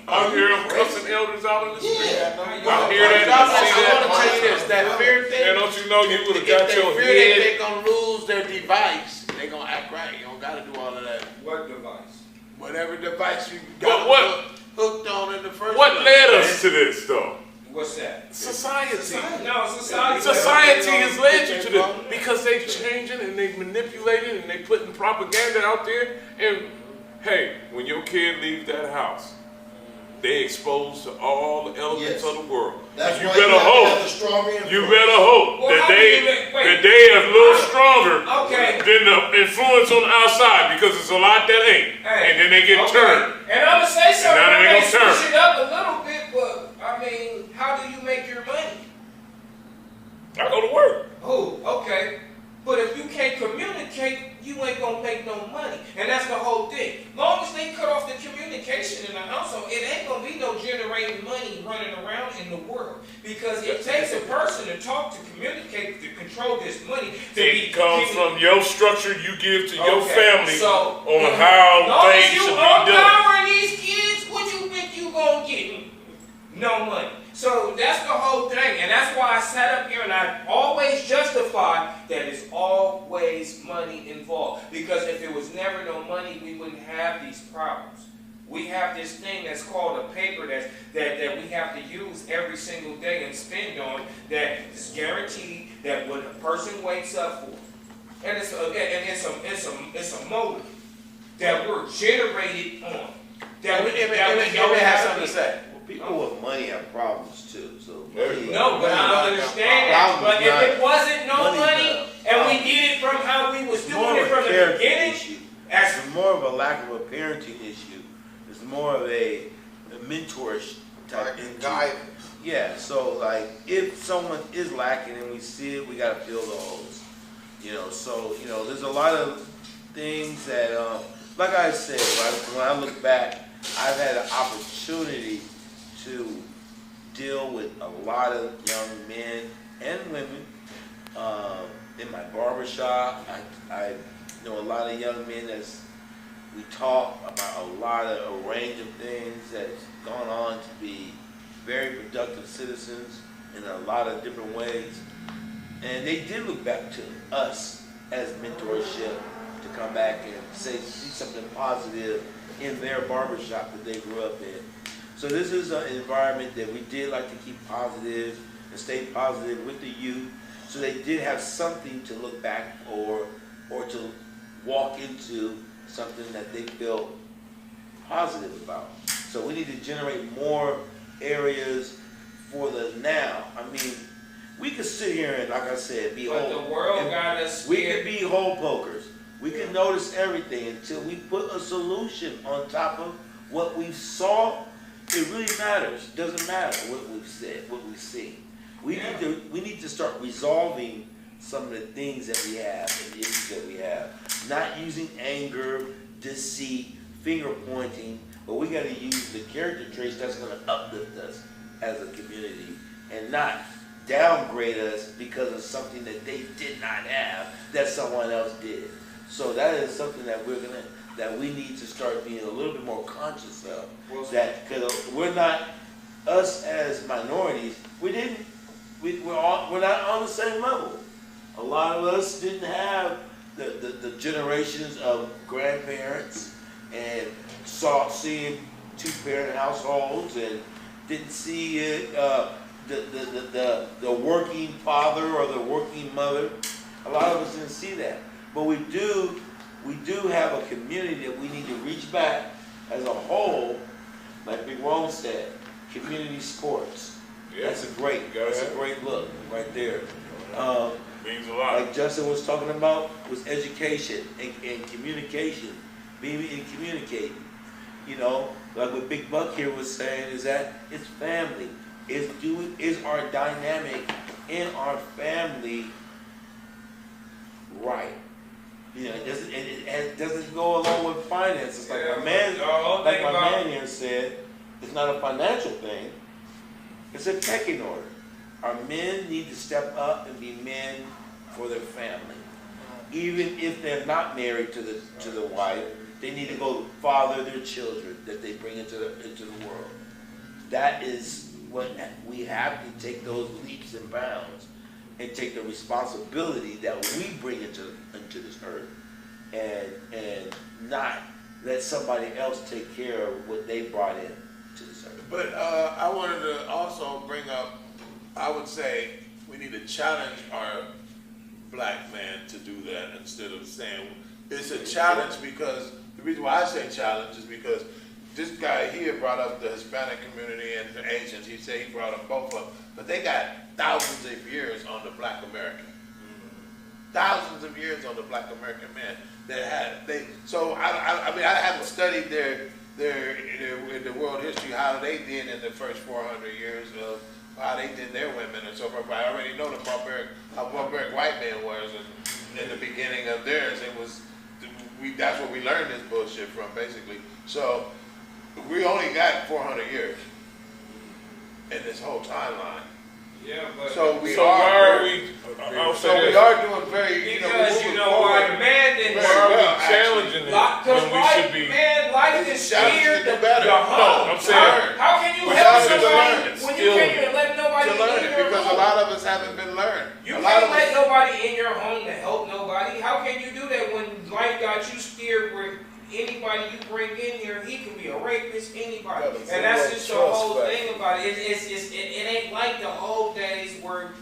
S3: I hear them cussing elders out in the street.
S7: Yeah.
S3: I hear that.
S2: I
S3: I see
S2: want to
S3: that.
S2: tell you this, that fear thing.
S3: And don't you know you would have got
S2: If
S3: your
S2: they fear that
S3: head.
S2: they're gonna lose their device, they gonna act right. You don't gotta do all of that.
S9: What device?
S2: Whatever device you
S3: But
S2: got
S3: what-
S2: hooked on in the first
S3: What
S2: place.
S3: led us to this, though?
S9: What's that?
S3: Society.
S9: No, society.
S3: Society has led you to this because they changing and they manipulating and they putting propaganda out there. And hey, when your kid leaves that house, they exposed to all the elements
S7: Yes.
S3: of the world.
S7: That's
S3: you
S7: why
S3: better
S7: you have to
S3: hope.
S7: have the strong reinforcement.
S3: You better hope
S9: Well,
S3: that
S9: how do you make- wait.
S3: they are a little stronger
S9: Okay.
S3: than the influence on the outside because it's a lot that ain't.
S9: Hey,
S3: And then they get
S9: okay.
S3: turned.
S9: And I'm gonna say something.
S3: now they
S9: I may
S3: gonna turn.
S9: switch it up a little bit, but I mean, how do you make your money?
S3: I go to work.
S9: Oh, okay. But if you can't communicate, you ain't gonna make no money. And that's the whole thing. Long as they cut off the communication in the household, it ain't gonna be no generating money running around in the world. Because it takes a person to talk, to communicate, to control this money.
S3: It comes from your structure you give to your
S9: Okay,
S3: family
S9: so,
S3: on how
S9: long as
S3: things
S9: you
S3: should be done.
S9: empowering these kids, what you think you gonna get? No money. So that's the whole thing, and that's why I sat up here and I always justify that it's always money involved. Because if it was never no money, we wouldn't have these problems. We have this thing that's called a paper that we have to use every single day and spend on that is guaranteed that what a person wakes up for, and it's a motive that we're generated on. That we
S2: have something to say.
S4: People with money have problems too. So
S9: No, but I understand that. But if it wasn't no money and we did it from how we was doing it from the beginning,
S4: it's more of a lack of a parenting issue. It's more of a mentorish type
S2: Guidance.
S4: Yeah, so like if someone is lacking and we see it, we gotta fill the holes. So there's a lot of things that, like I said, when I look back, I've had an opportunity to deal with a lot of young men and women in my barbershop. I know a lot of young men we talk about a range of things that's gone on to be very productive citizens in a lot of different ways. And they did look back to us as mentorship to come back and see something positive in their barbershop that they grew up in. So this is an environment that we did like to keep positive and stay positive with the youth. So they did have something to look back or to walk into something that they feel positive about. So we need to generate more areas for the now. I mean, we could sit here and, like I said, be
S9: but
S4: whole.
S9: the world got us
S4: We
S9: scared.
S4: could be hole pokers. We can notice everything until we put a solution on top of what we saw. It really matters. It doesn't matter what we've said, what we see. We need to start resolving some of the things that we have and the issues that we have. Not using anger, deceit, finger pointing, but we got to use the character traits that's going to uplift us as a community and not downgrade us because of something that they did not have that someone else did. So that is something that we need to start being a little bit more conscious of. That because we're not, us as minorities, we're not on the same level. A lot of us didn't have the generations of grandparents and seeing two-parent households and didn't see it, the working father or the working mother. A lot of us didn't see that. But we do we do have a community that we need to reach back as a whole, like Big Rome said, community sports.
S3: Yeah.
S4: That's a great look right there.
S3: Means a lot.
S4: Like Justin was talking about, was education and communication, being and communicating. You know, like what Big Buck here was saying is that it's family. Is our dynamic in our family right? You know, it doesn't go along with finances. Like my man here said, it's not a financial thing. It's a pecking order. Our men need to step up and be men for their family. Even if they're not married to the wife, they need to go father their children that they bring into the world. That is what we have to take those leaps and bounds and take the responsibility that we bring into this earth and not let somebody else take care of what they brought in to this earth.
S2: But I wanted to also bring up, I would say we need to challenge our black man to do that instead of saying it's a challenge, because the reason why I say challenge is because this guy here brought up the Hispanic community and the Asians. He said he brought up both of them, but they got thousands of years on the black American. Thousands of years on the black American man that had So I mean I haven't studied their in the world history how they did in the first 400 years of how they did their women and so forth. But I already know how barbaric white man was in the beginning of theirs. It was that's where we learned this bullshit from, basically. So we only got 400 years in this whole timeline.
S9: Yeah, but
S2: we are doing very,
S9: because you know why the man didn't
S3: challenging it when we should be.
S9: Man, life is scared the
S2: better.
S3: No, I'm saying.
S9: How can you help somebody when you can't even let nobody
S2: to learn
S9: in
S2: it,
S9: your
S2: because
S9: home?
S2: a lot of us haven't been learned.
S9: You can't let nobody in your home to help nobody. How can you do that when life got you scared where anybody you bring in here, he can be a rapist, anybody. And that's just the whole thing about it. It ain't like the old days where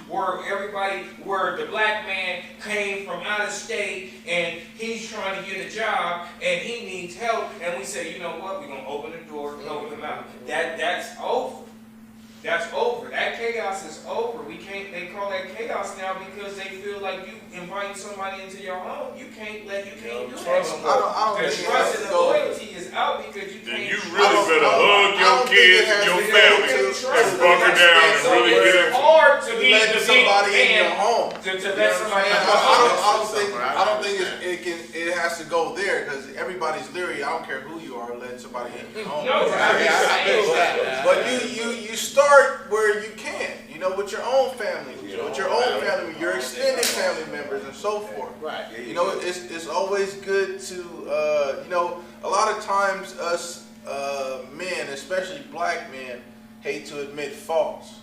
S9: the black man came from out of state and he's trying to get a job and he needs help, and we say, you know what, we're gonna open the door, help him out. That's over. That's over. That chaos is over. They call that chaos now because they feel like you invite somebody into your home. You can't do that.
S8: I don't
S9: The
S8: think
S9: trust and the loyalty is out because you can't.
S3: You really better hug your kids and your family and bunker down and really get it.
S9: It's hard to be
S8: let somebody in your home.
S9: To let somebody in your home.
S8: I don't think it has to go there, because everybody's leery. I don't care who you are, letting somebody in your home.
S9: No,
S8: But you start where you can, with your own family, with your own family, your extended family members, and so forth.
S2: Right.
S8: It's always good to, a lot of times us men, especially black men, hate to admit faults.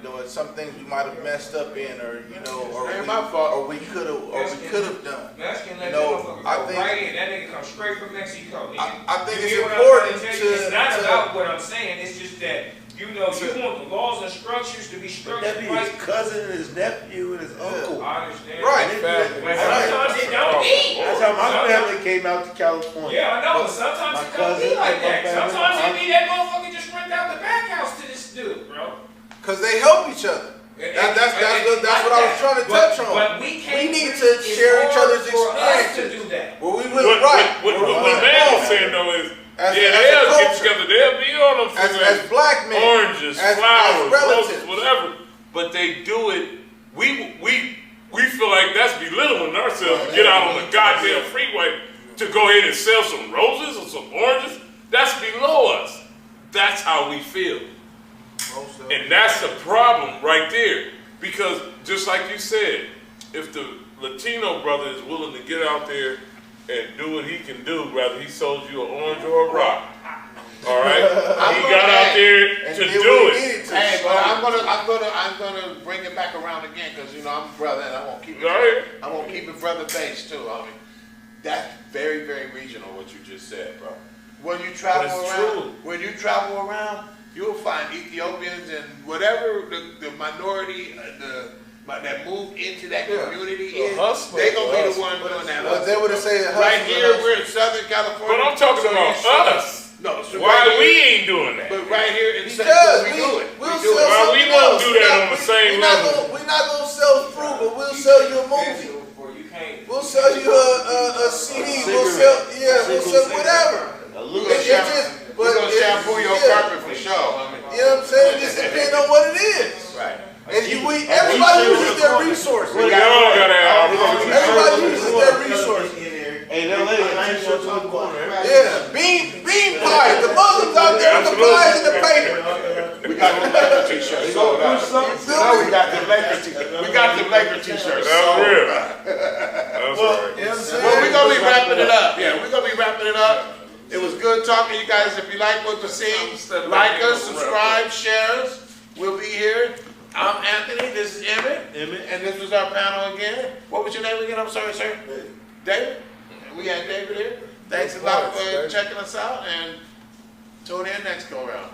S8: It's some things we might have messed up in, or we could have done.
S9: I think that nigga come straight from Mexico.
S8: I think it's important
S9: it's not about what I'm saying. It's just that you want the laws and structures to be structured
S4: His cousin and his nephew and his uncle.
S9: I understand.
S8: Right.
S9: But sometimes it don't be.
S4: That's how my family came out to California.
S9: Yeah, I know. But sometimes it don't be like that. Sometimes it be that motherfucker just rent out the back house to this dude, bro.
S8: Because they help each other. That's what I was trying to touch on.
S9: But we
S8: need to share each other's experiences.
S9: To do that.
S8: What man
S3: is saying though is,
S8: they'll
S3: get together, they'll be on them
S8: as black men,
S3: oranges,
S8: as
S3: flowers,
S8: relatives,
S3: roses, whatever. But they do it. We feel like that's belittling ourselves to get out on the goddamn freeway to go ahead and sell some roses or some oranges. That's below us. That's how we feel. And that's the problem right there. Because just like you said, if the Latino brother is willing to get out there and do what he can do, whether he sold you an orange or a rock, all right, he got out there to do it.
S2: Hey, but I'm gonna bring it back around again, because I'm a brother and I won't keep it. I won't keep it brother based too. I mean, that's very, very regional what you just said, bro. When you travel around, you'll find Ethiopians and whatever the but that move into that
S8: Yeah.
S2: community
S5: The
S2: is,
S5: hustler,
S2: they gonna be
S5: the
S2: the one doing that.
S8: But they would have said
S2: Right here, we're in Southern California.
S3: But I'm talking
S2: so
S3: about
S2: you see-
S3: us.
S2: No, so
S3: Why
S2: right
S3: we
S2: here-
S3: ain't doing that?
S2: But right here in
S8: Because
S2: Southern, we do it.
S8: we'll
S2: We do
S8: sell
S2: it.
S3: Why we
S8: something
S3: won't
S8: else.
S3: do that on the same level?
S8: We're not gonna sell fruit, but we'll sell you a movie.
S9: You can't.
S8: We'll sell you a CD. We'll sell whatever. It's just,
S2: We're gonna
S8: it-
S2: shampoo your
S8: yeah.
S2: carpet for sure.
S8: You know what I'm saying? It just depends on what it is.
S2: Right.
S8: And everybody uses their resources.
S3: Y'all gotta have.
S8: Everybody uses their resources.
S4: Hey, that lady, nice shirt on the corner.
S8: Yeah, bean pie. The Muslims out there with the pies in the paper.
S2: We got the Laker t-shirts sold out. No, we got the Laker t-shirts. We got the Laker t-shirts
S3: That's
S2: sold
S3: real.
S2: out.
S3: That's
S8: Well,
S3: right.
S8: you know what I'm saying?
S2: Well, we're gonna be wrapping it up. Yeah, we're gonna be wrapping it up. It was good talking to you guys. If you like what you see, like us, subscribe, share us. We'll be here. I'm Anthony. This is Emmett. And this was our panel again. What was your name again? I'm sorry, sir. David. We had David here. Thanks a lot for checking us out, and tune in next go round.